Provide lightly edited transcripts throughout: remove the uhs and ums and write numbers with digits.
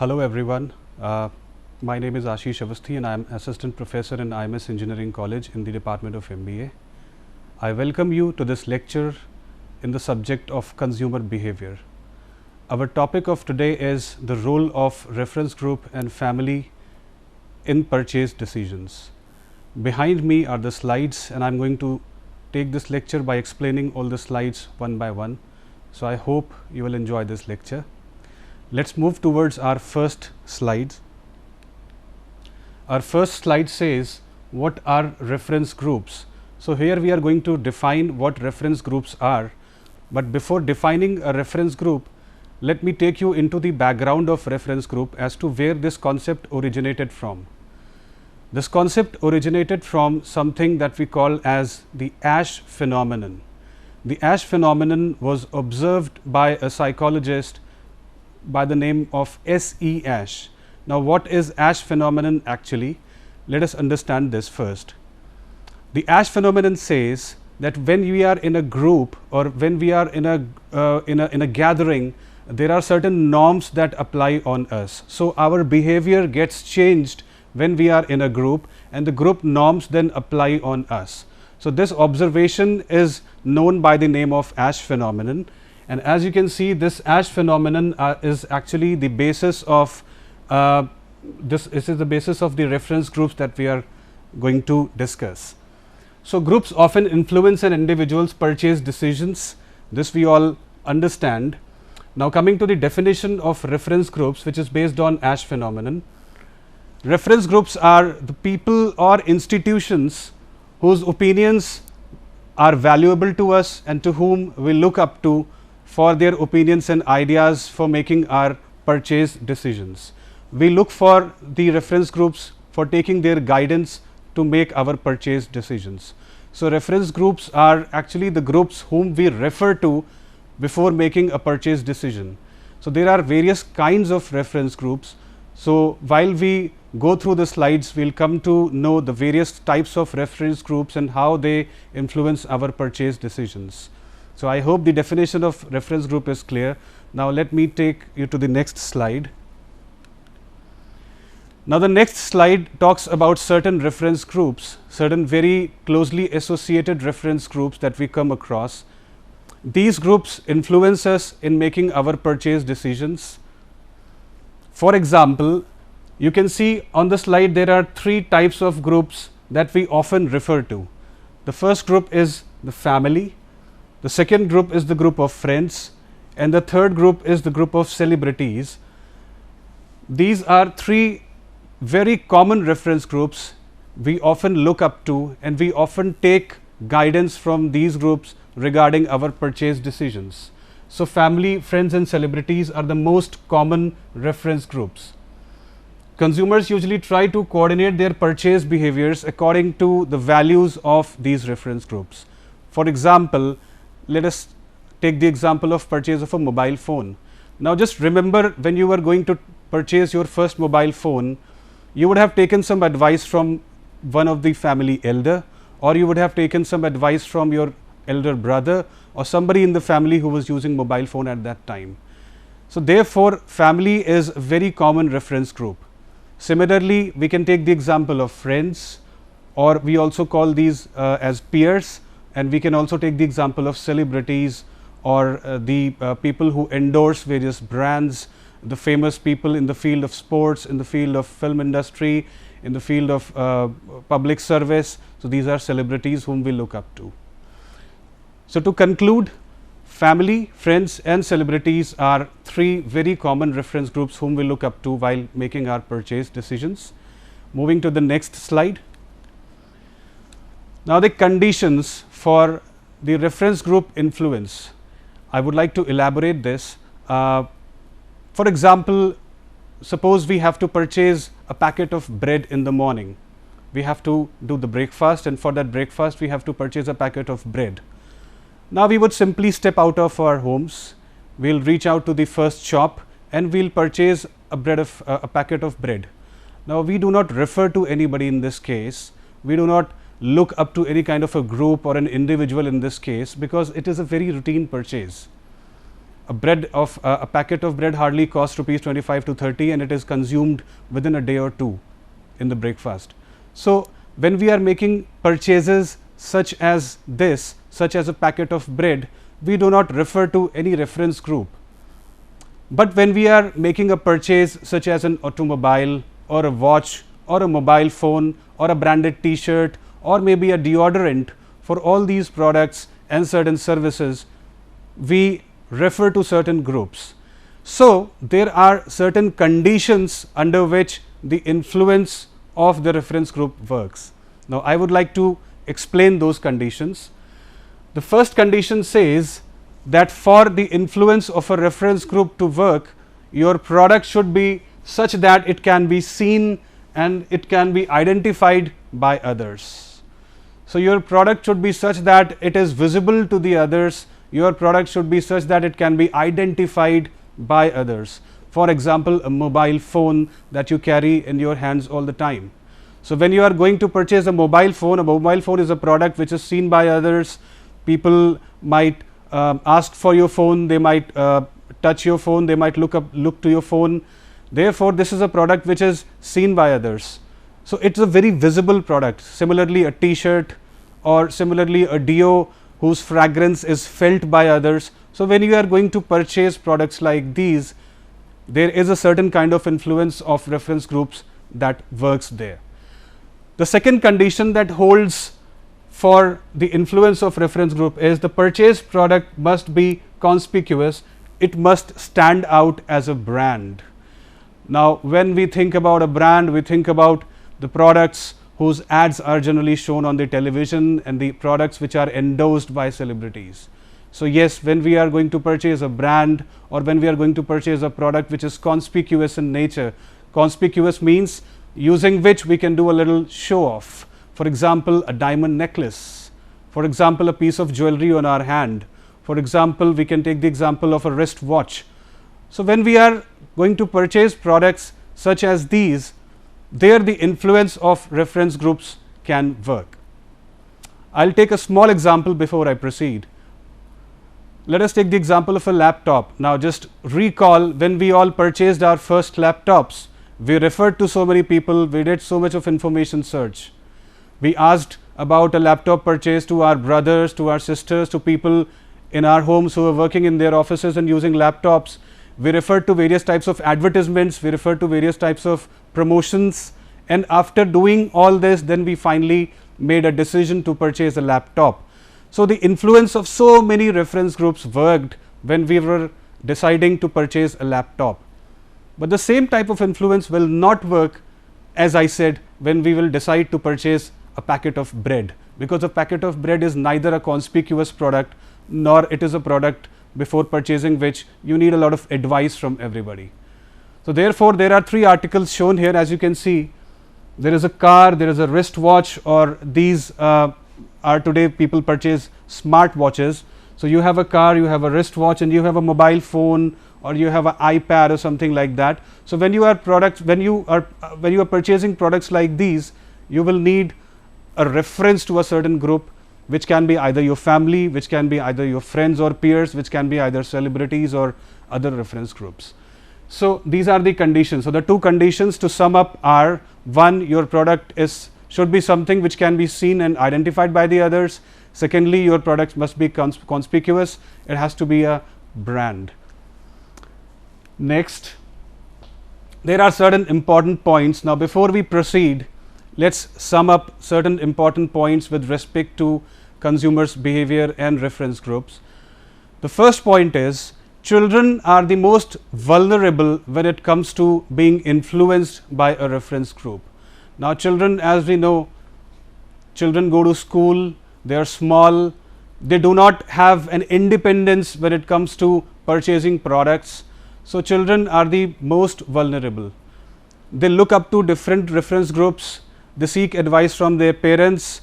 Hello everyone, my name is Ashish Avasthi and I am Assistant Professor in IMS Engineering College in the Department of MBA. I welcome you to this lecture in the subject of consumer behavior. Our topic of today is the role of reference group and family in purchase decisions. Behind me are the slides and I am going to take this lecture by explaining all the slides one by one. So, I hope you will enjoy this lecture. Let's move towards our first slide. Our first slide says what are reference groups. So, here we are going to define what reference groups are, but before defining a reference group, let me take you into the background of reference group as to where this concept originated from. This concept originated from something that we call as the Ash phenomenon. The Ash phenomenon was observed by a psychologist by the name of S.E. Ash. Now, what is Ash phenomenon actually? Let us understand this first. The Ash phenomenon says that when we are in a group or when we are in a gathering, there are certain norms that apply on us. So, our behavior gets changed when we are in a group and the group norms then apply on us. So, this observation is known by the name of Ash phenomenon. And as you can see, this Ash phenomenon is actually the basis of this is the basis of the reference groups that we are going to discuss. So, groups often influence an individual's purchase decisions. This we all understand. Now, coming to the definition of reference groups, which is based on Ash phenomenon. Reference groups are the people or institutions whose opinions are valuable to us and to whom we look up to for their opinions and ideas for making our purchase decisions. We look for the reference groups for taking their guidance to make our purchase decisions. So, reference groups are actually the groups whom we refer to before making a purchase decision. So, there are various kinds of reference groups. So, while we go through the slides, we will come to know the various types of reference groups and how they influence our purchase decisions. So, I hope the definition of reference group is clear. Now, let me take you to the next slide. Now, the next slide talks about certain reference groups, certain very closely associated reference groups that we come across. These groups influence us in making our purchase decisions. For example, you can see on the slide there are three types of groups that we often refer to. The first group is the family. The second group is the group of friends and the third group is the group of celebrities. These are three very common reference groups we often look up to and we often take guidance from these groups regarding our purchase decisions. So, family, friends and celebrities are the most common reference groups. Consumers usually try to coordinate their purchase behaviors according to the values of these reference groups. For example, let us take the example of purchase of a mobile phone. Now, just remember when you were going to purchase your first mobile phone, you would have taken some advice from one of the family elder, or you would have taken some advice from your elder brother or somebody in the family who was using mobile phone at that time. So, therefore, family is a very common reference group. Similarly, we can take the example of friends, or we also call these as peers, and we can also take the example of celebrities or the people who endorse various brands, the famous people in the field of sports, in the field of film industry, in the field of public service. So, these are celebrities whom we look up to. So, to conclude, family, friends and celebrities are three very common reference groups whom we look up to while making our purchase decisions. Moving to the next slide. Now, the conditions for the reference group influence, I would like to elaborate this. For example, suppose we have to purchase a packet of bread in the morning. We have to do the breakfast and for that breakfast we have to purchase a packet of bread. Now, we would simply step out of our homes, we will reach out to the first shop and we will purchase a packet of bread. Now, we do not refer to anybody in this case, we do not look up to any kind of a group or an individual in this case, because it is a very routine purchase. a packet of bread hardly costs rupees 25 to 30, and it is consumed within a day or two in the breakfast. So when we are making purchases such as this, such as a packet of bread, we do not refer to any reference group. But when we are making a purchase such as an automobile or a watch or a mobile phone or a branded t-shirt or maybe a deodorant, for all these products and certain services, we refer to certain groups. So there are certain conditions under which the influence of the reference group works. Now I would like to explain those conditions. The first condition says that for the influence of a reference group to work, your product should be such that it can be seen and it can be identified by others. So your product should be such that it is visible to the others. Your product should be such that it can be identified by others. For example, a mobile phone that you carry in your hands all the time. So when you are going to purchase a mobile phone is a product which is seen by others. People might ask for your phone, they might touch your phone, they might look to your phone. Therefore, this is a product which is seen by others. So it's a very visible product. Similarly, a t-shirt or similarly a deo whose fragrance is felt by others. So when you are going to purchase products like these, there is a certain kind of influence of reference groups that works there. The second condition that holds for the influence of reference group is the purchased product must be conspicuous. It must stand out as a brand. Now when we think about a brand, we think about the products whose ads are generally shown on the television and the products which are endorsed by celebrities. So yes, when we are going to purchase a brand or when we are going to purchase a product which is conspicuous in nature, conspicuous means using which we can do a little show off. For example, a diamond necklace, for example, a piece of jewelry on our hand, for example, we can take the example of a wrist watch. So when we are going to purchase products such as these, there the influence of reference groups can work. I'll take a small example before I proceed. Let us take the example of a laptop. Now just recall when we all purchased our first laptops, we referred to so many people, we did so much of information search. We asked about a laptop purchase to our brothers, to our sisters, to people in our homes who were working in their offices and using laptops. We referred to various types of advertisements, we referred to various types of promotions, and after doing all this, then we finally made a decision to purchase a laptop. So the influence of so many reference groups worked when we were deciding to purchase a laptop. But the same type of influence will not work, as I said, when we will decide to purchase a packet of bread, because a packet of bread is neither a conspicuous product nor it is a product before purchasing which you need a lot of advice from everybody. So therefore, there are three articles shown here. As you can see, there is a car, there is a wristwatch, or these are today people purchase smart watches. So you have a car, you have a wristwatch, and you have a mobile phone, or you have an iPad or something like that. So when you are purchasing products like these, you will need a reference to a certain group, which can be either your family, which can be either your friends or peers, which can be either celebrities or other reference groups. So these are the conditions. So the two conditions to sum up are: one, your product should be something which can be seen and identified by the others. Secondly, your product must be conspicuous. It has to be a brand. Next, there are certain important points. Now before we proceed, let's sum up certain important points with respect to consumers' behavior and reference groups. The first point is, children are the most vulnerable when it comes to being influenced by a reference group. Now children, as we know, children go to school, they are small, they do not have an independence when it comes to purchasing products. So children are the most vulnerable. They look up to different reference groups, they seek advice from their parents,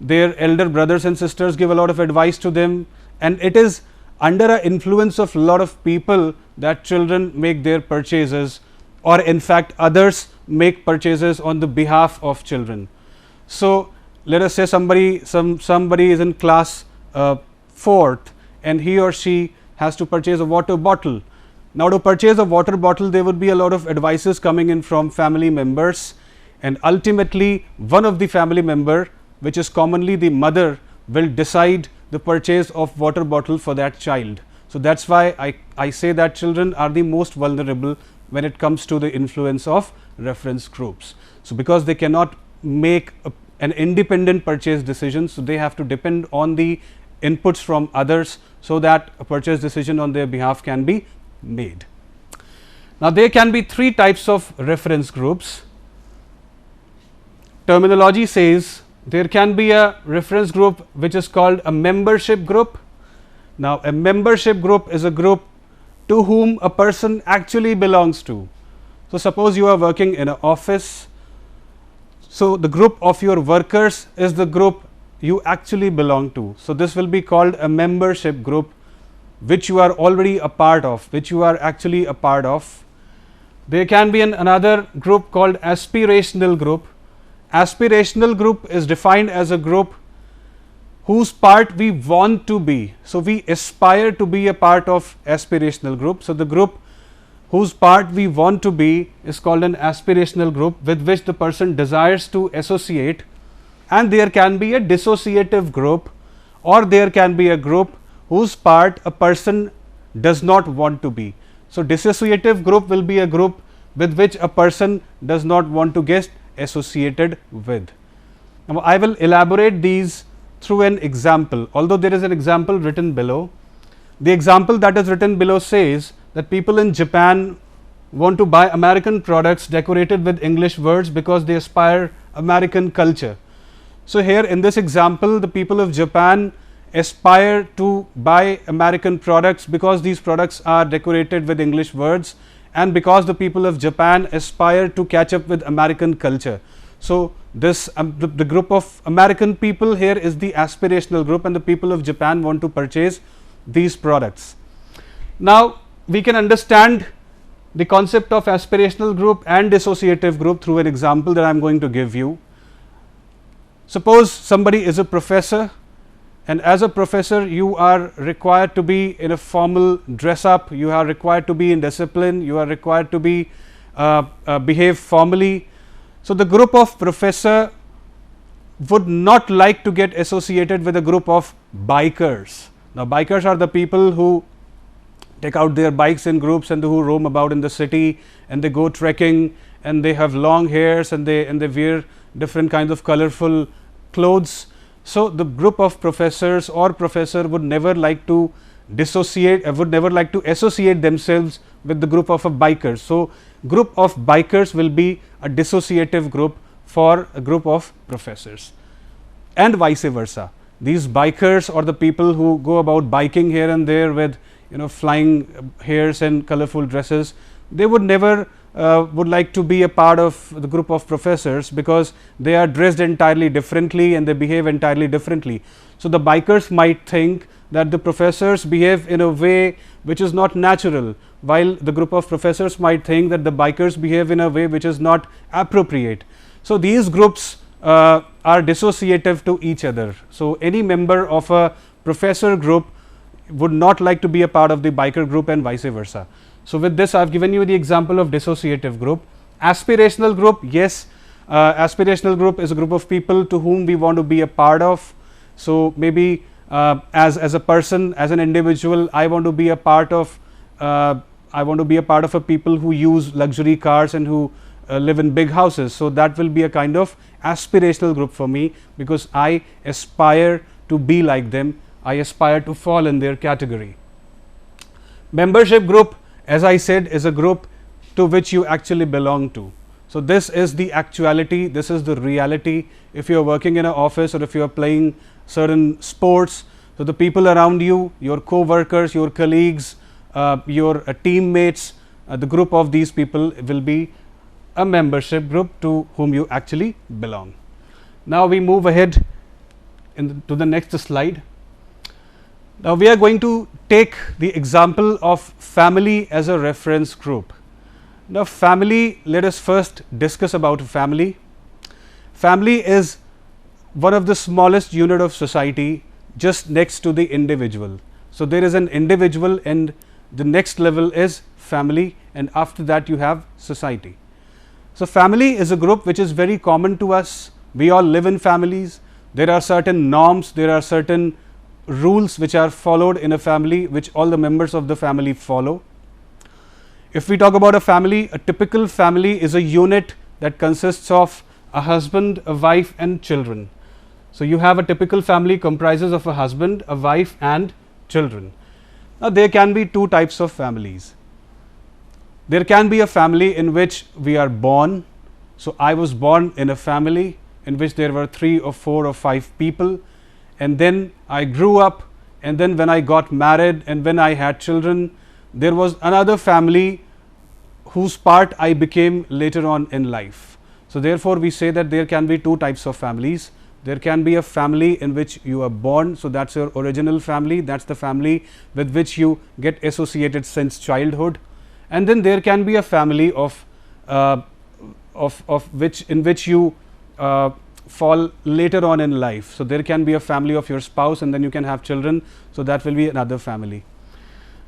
their elder brothers and sisters give a lot of advice to them, and it is under an influence of a lot of people that children make their purchases, or in fact others make purchases on the behalf of children. So let us say somebody is in class 4th and he or she has to purchase a water bottle. Now, to purchase a water bottle, there would be a lot of advices coming in from family members, and ultimately one of the family member, which is commonly the mother, will decide the purchase of water bottle for that child. So, that is why I say that children are the most vulnerable when it comes to the influence of reference groups. So, because they cannot make an independent purchase decision, so they have to depend on the inputs from others, so that a purchase decision on their behalf can be made. Now, there can be three types of reference groups. Terminology says there can be a reference group which is called a membership group. Now, a membership group is a group to whom a person actually belongs to. So, suppose you are working in an office. So, the group of your workers is the group you actually belong to. So, this will be called a membership group, which you are already a part of, which you are actually a part of. There can be another group called aspirational group. Aspirational group is defined as a group whose part we want to be. So, we aspire to be a part of aspirational group. So, the group whose part we want to be is called an aspirational group with which the person desires to associate, and there can be a dissociative group, or there can be a group whose part a person does not want to be. So, dissociative group will be a group with which a person does not want to get associated with. Now, I will elaborate these through an example, although there is an example written below. The example that is written below says that people in Japan want to buy American products decorated with English words because they aspire American culture. So, here in this example, the people of Japan aspire to buy American products because these products are decorated with English words, and because the people of Japan aspire to catch up with American culture. So, this the group of American people here is the aspirational group, and the people of Japan want to purchase these products. Now, we can understand the concept of aspirational group and dissociative group through an example that I am going to give you. Suppose somebody is a professor, and as a professor you are required to be in a formal dress up, you are required to be in discipline, you are required to be behave formally. So, the group of professor would not like to get associated with a group of bikers. Now, bikers are the people who take out their bikes in groups and who roam about in the city, and they go trekking, and they have long hairs, and they wear different kinds of colorful clothes. So, the group of professors or professor would never like to dissociate, would never like to associate themselves with the group of a bikers. So, group of bikers will be a dissociative group for a group of professors, and vice versa. These bikers, or the people who go about biking here and there with flying hairs and colorful dresses, they would never would like to be a part of the group of professors, because they are dressed entirely differently and they behave entirely differently. So, the bikers might think that the professors behave in a way which is not natural, while the group of professors might think that the bikers behave in a way which is not appropriate. So, these groups are dissociative to each other. So, any member of a professor group would not like to be a part of the biker group, and vice versa. So, with this I have given you the example of dissociative group. Aspirational group, yes, aspirational group is a group of people to whom we want to be a part of. So, maybe as a person, as an individual, I want to be a part of a people who use luxury cars and who live in big houses. So, that will be a kind of aspirational group for me, because I aspire to be like them, I aspire to fall in their category. Membership group, as I said, is a group to which you actually belong to. So, this is the actuality, this is the reality. If you are working in an office, or if you are playing certain sports, so the people around you, your co-workers, your colleagues, your teammates, the group of these people will be a membership group to whom you actually belong. Now, we move ahead to the next slide. Now, we are going to take the example of family as a reference group. Now, family, let us first discuss about family. Family is one of the smallest unit of society, just next to the individual. So, there is an individual, and the next level is family, and after that you have society. So, family is a group which is very common to us. We all live in families. There are certain norms, there are certain rules which are followed in a family, which all the members of the family follow. If we talk about a family, a typical family is a unit that consists of a husband, a wife and children. So, you have a typical family comprises of a husband, a wife and children. Now, there can be two types of families. There can be a family in which we are born. So, I was born in a family in which there were 3 or 4 or 5 people, and then I grew up, and then when I got married and when I had children, there was another family whose part I became later on in life. So, therefore, we say that there can be two types of families. There can be a family in which you are born, so that is your original family, that is the family with which you get associated since childhood, and then there can be a family of which in which you fall later on in life. So, there can be a family of your spouse, and then you can have children. So, that will be another family.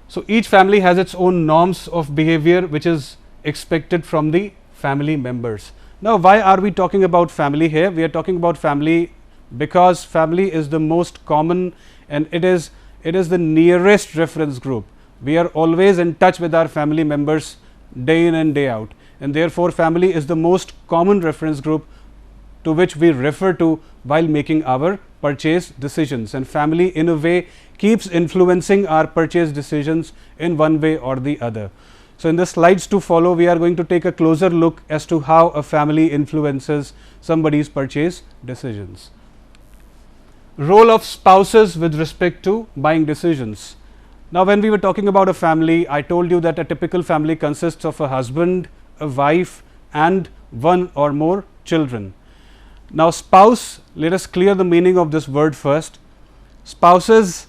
So, each family has its own norms of behavior which is expected from the family members. Now, why are we talking about family here? We are talking about family because family is the most common, and it is the nearest reference group. We are always in touch with our family members day in and day out, and therefore, family is the most common reference group to which we refer to while making our purchase decisions, and family in a way keeps influencing our purchase decisions in one way or the other. So, in the slides to follow, we are going to take a closer look as to how a family influences somebody's purchase decisions. Role of spouses with respect to buying decisions. Now, when we were talking about a family, I told you that a typical family consists of a husband, a wife and 1 or more children. Now, spouse, let us clear the meaning of this word first. Spouses,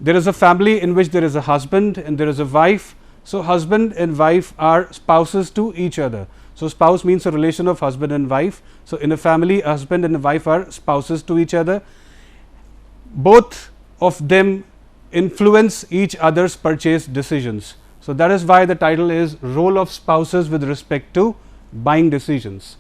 there is a family in which there is a husband and there is a wife. So, husband and wife are spouses to each other. So, spouse means a relation of husband and wife. So, in a family, husband and wife are spouses to each other. Both of them influence each other's purchase decisions. So, that is why the title is Role of Spouses with respect to buying decisions.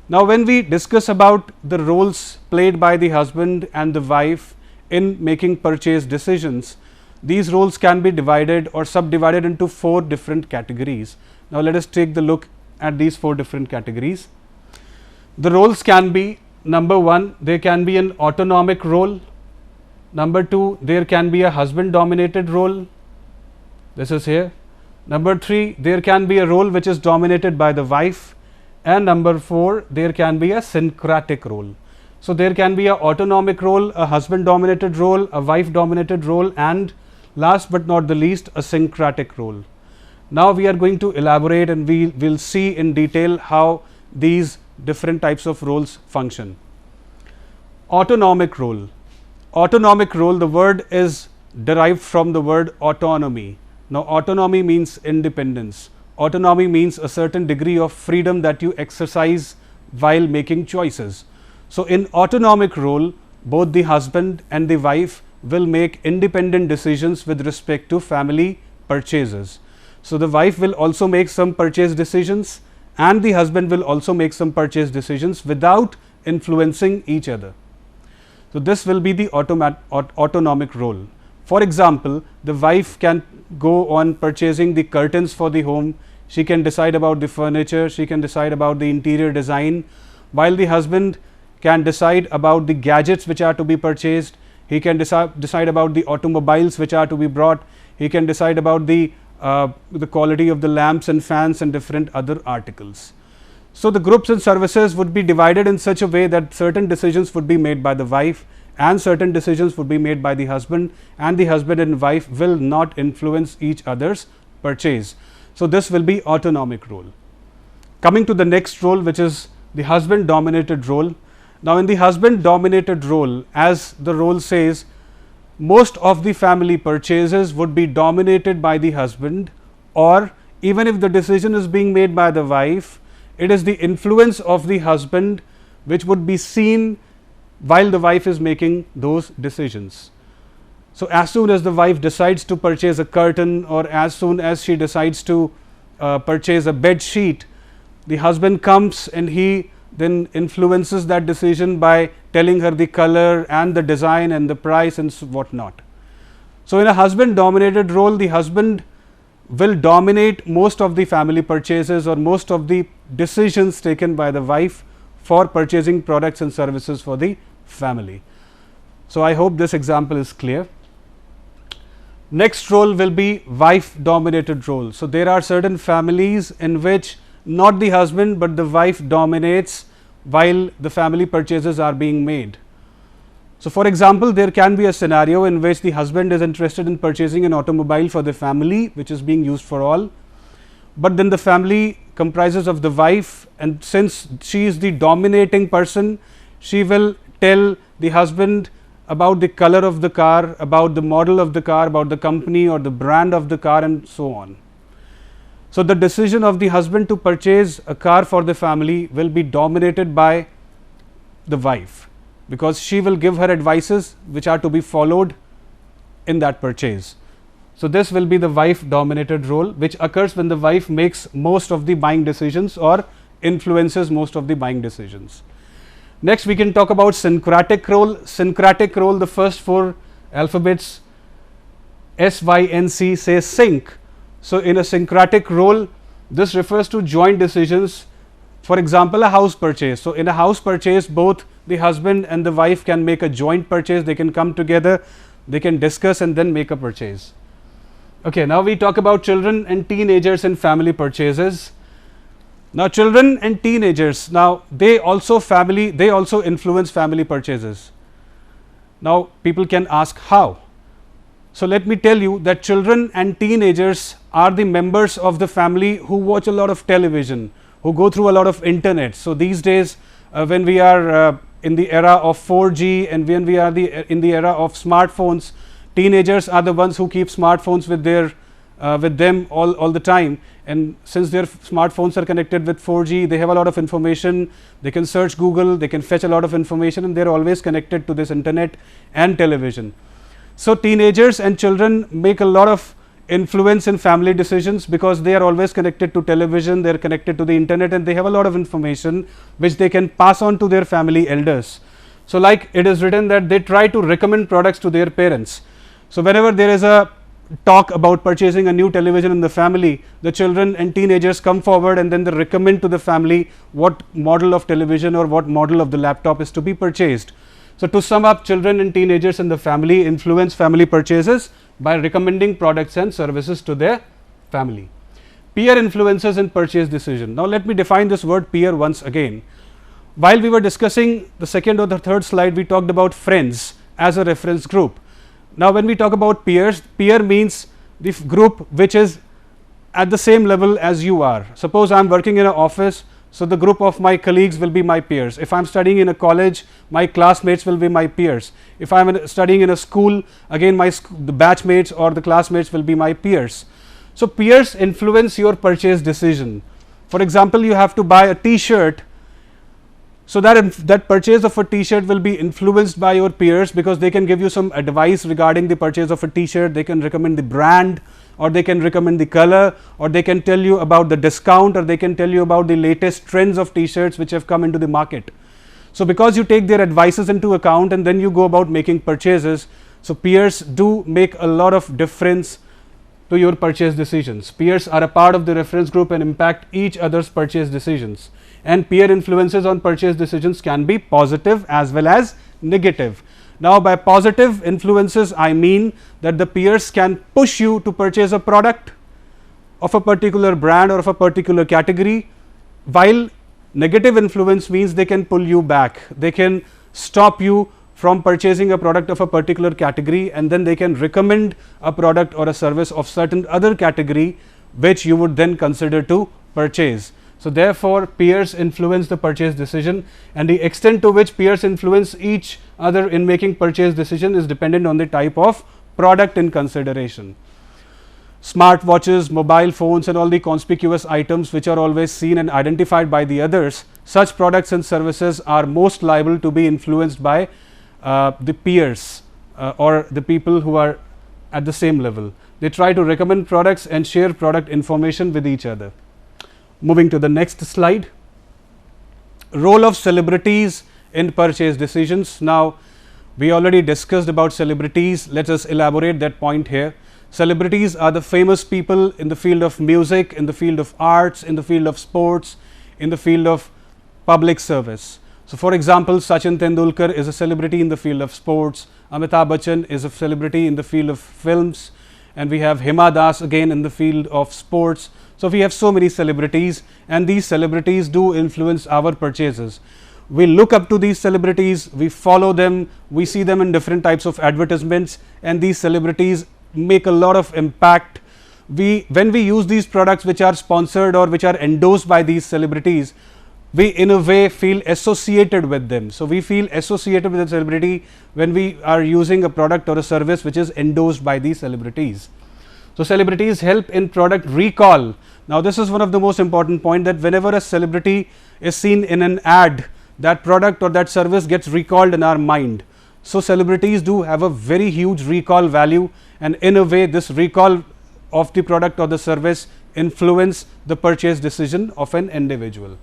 Now, when we discuss about the roles played by the husband and the wife in making purchase decisions, these roles can be divided or subdivided into 4 different categories. Now, let us take the look at these 4 different categories. The roles can be: number 1, there can be an autonomic role. Number 2, there can be a husband dominated role. This is here. Number 3, there can be a role which is dominated by the wife. And number 4, there can be a syncretic role. So, there can be a autonomic role, a husband dominated role, a wife dominated role, and last but not the least, a syncretic role. Now, we are going to elaborate and we will see in detail how these different types of roles function. Autonomic role. Autonomic role, the word is derived from the word autonomy. Now, autonomy means independence. Autonomy means a certain degree of freedom that you exercise while making choices. So, in autonomic role, both the husband and the wife will make independent decisions with respect to family purchases. So, the wife will also make some purchase decisions and the husband will also make some purchase decisions without influencing each other. So, this will be the autonomic role. For example, the wife can go on purchasing the curtains for the home, she can decide about the furniture, she can decide about the interior design, while the husband can decide about the gadgets which are to be purchased, he can decide about the automobiles which are to be brought, he can decide about the quality of the lamps and fans and different other articles. So, the groups and services would be divided in such a way that certain decisions would be made by the wife and certain decisions would be made by the husband, and the husband and wife will not influence each other's purchase. So, this will be autonomic role. Coming to the next role, which is the husband dominated role. Now, in the husband dominated role, as the role says, most of the family purchases would be dominated by the husband, or even if the decision is being made by the wife, it is the influence of the husband which would be seen while the wife is making those decisions. So as soon as the wife decides to purchase a curtain, or as soon as she decides to purchase a bed sheet, the husband comes and he then influences that decision by telling her the color and the design and the price and whatnot. So in a husband dominated role, the husband will dominate most of the family purchases or most of the decisions taken by the wife for purchasing products and services for the family. So I hope this example is clear. Next role will be wife dominated role. So there are certain families in which not the husband but the wife dominates while the family purchases are being made. So for example, there can be a scenario in which the husband is interested in purchasing an automobile for the family which is being used for all, but then the family comprises of the wife, and since she is the dominating person, she will tell the husband about the color of the car, about the model of the car, about the company or the brand of the car, and so on. So the decision of the husband to purchase a car for the family will be dominated by the wife, because she will give her advices which are to be followed in that purchase. So this will be the wife dominated role, which occurs when the wife makes most of the buying decisions or influences most of the buying decisions. Next we can talk about syncretic role. Syncretic role, the first four alphabets SYNC say sync. So in a syncretic role, this refers to joint decisions. For example, a house purchase. So in a house purchase, both the husband and the wife can make a joint purchase. They can come together, they can discuss and then make a purchase. Okay, now we talk about children and teenagers in family purchases. Now children and teenagers, now they also influence family purchases. Now people can ask how. So let me tell you that children and teenagers are the members of the family who watch a lot of television, who go through a lot of internet. So these days when we are in the era of 4G and when we are in the era of smartphones, teenagers are the ones who keep smartphones with them all the time, and since their smartphones are connected with 4G, they have a lot of information. They can search Google, they can fetch a lot of information, and they are always connected to this internet and television. So teenagers and children make a lot of influence in family decisions because they are always connected to television, they are connected to the internet, and they have a lot of information which they can pass on to their family elders. So like it is written that they try to recommend products to their parents. So whenever there is a talk about purchasing a new television in the family, the children and teenagers come forward and then they recommend to the family what model of television or what model of the laptop is to be purchased. So to sum up, children and teenagers in the family influence family purchases by recommending products and services to their family. Peer influences in purchase decision. Now let me define this word peer once again. While we were discussing the second or the third slide, we talked about friends as a reference group. Now when we talk about peers, peer means the group which is at the same level as you are. Suppose I am working in an office, so the group of my colleagues will be my peers. If I am studying in a college, my classmates will be my peers. If I am studying in a school, again the batchmates or the classmates will be my peers. So peers influence your purchase decision. For example, you have to buy a t-shirt. So that purchase of a t-shirt will be influenced by your peers because they can give you some advice regarding the purchase of a t-shirt. They can recommend the brand, or they can recommend the color, or they can tell you about the discount, or they can tell you about the latest trends of t-shirts which have come into the market. So because you take their advices into account and then you go about making purchases, so peers do make a lot of difference to your purchase decisions. Peers are a part of the reference group and impact each other's purchase decisions. And peer influences on purchase decisions can be positive as well as negative. Now by positive influences, I mean that the peers can push you to purchase a product of a particular brand or of a particular category, while negative influence means they can pull you back. They can stop you from purchasing a product of a particular category, and then they can recommend a product or a service of certain other category which you would then consider to purchase. So therefore peers influence the purchase decision, and the extent to which peers influence each other in making purchase decision is dependent on the type of product in consideration. Smartwatches, mobile phones, and all the conspicuous items which are always seen and identified by the others, such products and services are most liable to be influenced by the peers or the people who are at the same level. They try to recommend products and share product information with each other. Moving to the next slide. Role of celebrities in purchase decisions. Now, we already discussed about celebrities. Let us elaborate that point here. Celebrities are the famous people in the field of music, in the field of arts, in the field of sports, in the field of public service. So, for example, Sachin Tendulkar is a celebrity in the field of sports, Amitabh Bachchan is a celebrity in the field of films, and we have Hima Das again in the field of sports. So, we have so many celebrities, and these celebrities do influence our purchases. We look up to these celebrities, we follow them, we see them in different types of advertisements, and these celebrities make a lot of impact. When we use these products which are sponsored or which are endorsed by these celebrities, we in a way feel associated with them. So, we feel associated with a celebrity when we are using a product or a service which is endorsed by these celebrities. So, celebrities help in product recall. Now, this is one of the most important point, that whenever a celebrity is seen in an ad, that product or that service gets recalled in our mind. So, celebrities do have a very huge recall value, and in a way this recall of the product or the service influence the purchase decision of an individual.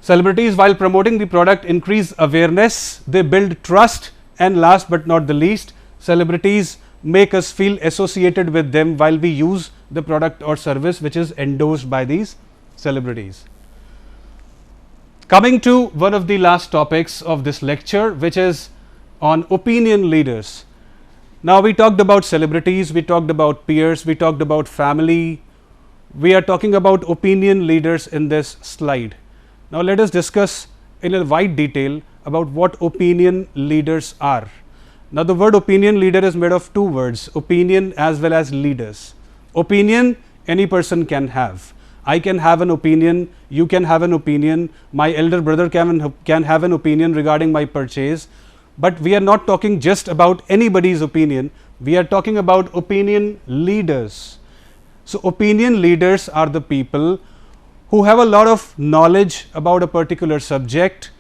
Celebrities, while promoting the product, increase awareness, they build trust, and last but not the least, celebrities make us feel associated with them while we use the product or service which is endorsed by these celebrities. Coming to one of the last topics of this lecture, which is on opinion leaders. Now, we talked about celebrities, we talked about peers, we talked about family. We are talking about opinion leaders in this slide. Now, let us discuss in a wide detail about what opinion leaders are. Now, the word opinion leader is made of two words, opinion as well as leaders. Opinion, any person can have. I can have an opinion, you can have an opinion, my elder brother can have an opinion regarding my purchase. But we are not talking just about anybody's opinion, we are talking about opinion leaders. So, opinion leaders are the people who have a lot of knowledge about a particular subject,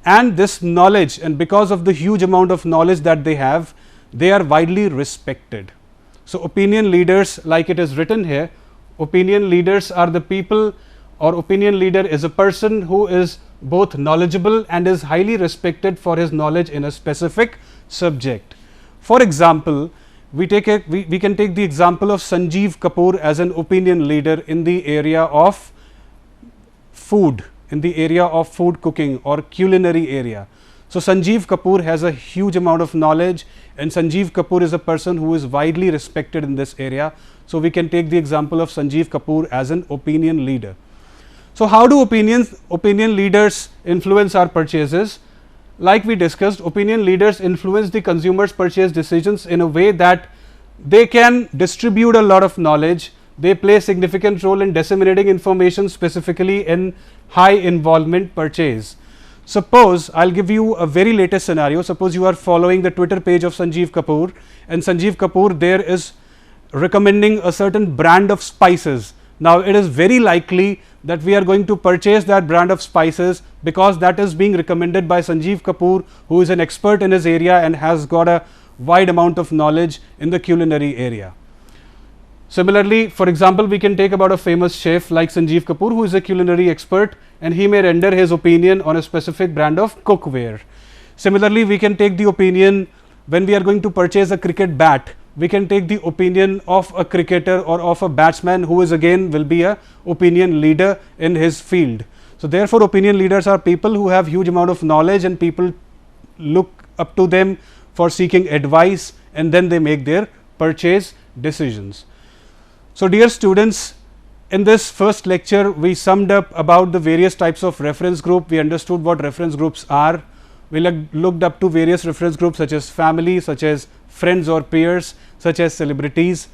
and this knowledge, and because of the huge amount of knowledge that they have, they are widely respected. So, opinion leaders, like it is written here, opinion leaders are the people, or opinion leader is a person who is both knowledgeable and is highly respected for his knowledge in a specific subject. For example, we can take the example of Sanjeev Kapoor as an opinion leader in the area of food, in the area of food cooking or culinary area. So, Sanjeev Kapoor has a huge amount of knowledge, and Sanjeev Kapoor is a person who is widely respected in this area. So, we can take the example of Sanjeev Kapoor as an opinion leader. So, how do opinion leaders influence our purchases? Like we discussed, opinion leaders influence the consumer's purchase decisions in a way that they can distribute a lot of knowledge. They play a significant role in disseminating information, specifically in high involvement purchase. Suppose I will give you a very latest scenario. Suppose you are following the Twitter page of Sanjeev Kapoor, and Sanjeev Kapoor there is recommending a certain brand of spices. Now, it is very likely that we are going to purchase that brand of spices because that is being recommended by Sanjeev Kapoor, who is an expert in his area and has got a wide amount of knowledge in the culinary area. Similarly, for example, we can take about a famous chef like Sanjeev Kapoor, who is a culinary expert, and he may render his opinion on a specific brand of cookware. Similarly, we can take the opinion when we are going to purchase a cricket bat. We can take the opinion of a cricketer or of a batsman who is again will be a opinion leader in his field. So, therefore, opinion leaders are people who have huge amount of knowledge and people look up to them for seeking advice, and then they make their purchase decisions. So, dear students, in this first lecture we summed up about the various types of reference group. We understood what reference groups are. We looked up to various reference groups such as family, such as friends or peers, such as celebrities.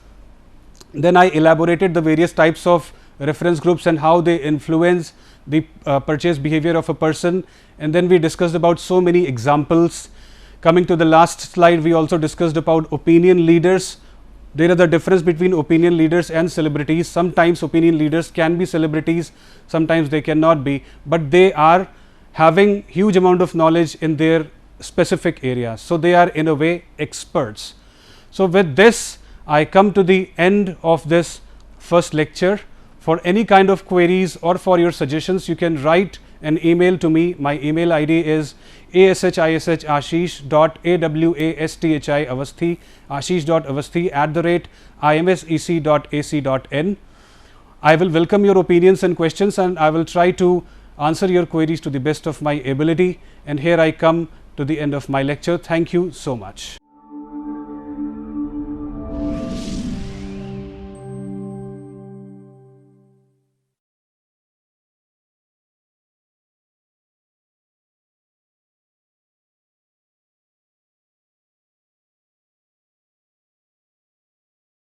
Then I elaborated the various types of reference groups and how they influence the purchase behavior of a person, and then we discussed about so many examples. Coming to the last slide, we also discussed about opinion leaders. There is a difference between opinion leaders and celebrities. Sometimes opinion leaders can be celebrities, sometimes they cannot be, but they are having huge amount of knowledge in their specific areas. So, they are in a way experts. So, with this I come to the end of this first lecture. For any kind of queries or for your suggestions, you can write an email to me. My email ID is ashish.awasthi@imsec.ac.in. I will welcome your opinions and questions, and I will try to answer your queries to the best of my ability. And here I come to the end of my lecture. Thank you so much.